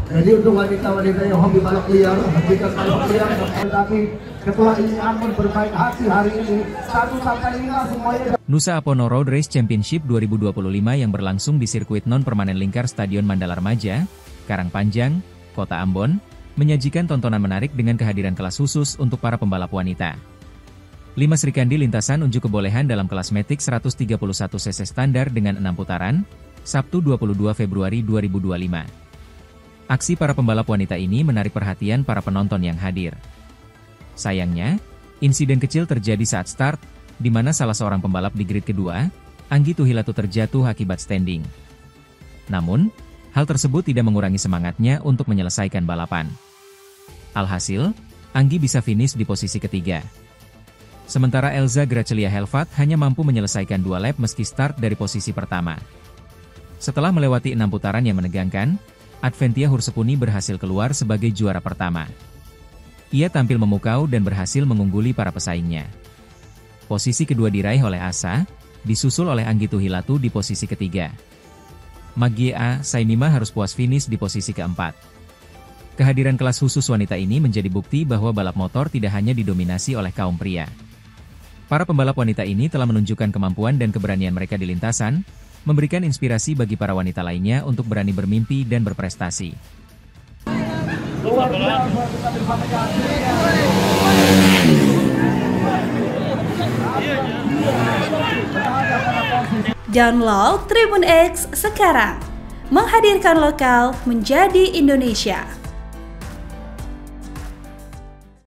Jadi untuk wanita-wanita yang hobi balap liar, hentikan balap liar. Tapi Ketua ini akan berbaik hati hari ini 1-5 semuanya. Nusa Apono Road Race Championship 2025 yang berlangsung di sirkuit non-permanen lingkar Stadion Mandala Remaja, Karangpanjang, Kota Ambon, menyajikan tontonan menarik dengan kehadiran kelas khusus untuk para pembalap wanita. 5 Srikandi lintasan unjuk kebolehan dalam kelas Matic 131 cc standar dengan 6 putaran, Sabtu 22 Februari 2025. Aksi para pembalap wanita ini menarik perhatian para penonton yang hadir. Sayangnya, insiden kecil terjadi saat start, di mana salah seorang pembalap di grid kedua, Anggi Tuhilatu terjatuh akibat standing. Namun, hal tersebut tidak mengurangi semangatnya untuk menyelesaikan balapan. Alhasil, Anggi bisa finish di posisi ketiga. Sementara Elza Gracelia Helvat hanya mampu menyelesaikan 2 lap meski start dari posisi pertama. Setelah melewati 6 putaran yang menegangkan, Adventia Hursepuni berhasil keluar sebagai juara pertama. Ia tampil memukau dan berhasil mengungguli para pesaingnya. Posisi kedua diraih oleh Asa, disusul oleh Anggi Tuhilatu di posisi ketiga. Magia Saimima harus puas finish di posisi keempat. Kehadiran kelas khusus wanita ini menjadi bukti bahwa balap motor tidak hanya didominasi oleh kaum pria. Para pembalap wanita ini telah menunjukkan kemampuan dan keberanian mereka di lintasan, memberikan inspirasi bagi para wanita lainnya untuk berani bermimpi dan berprestasi. Download Tribun X sekarang, menghadirkan lokal menjadi Indonesia.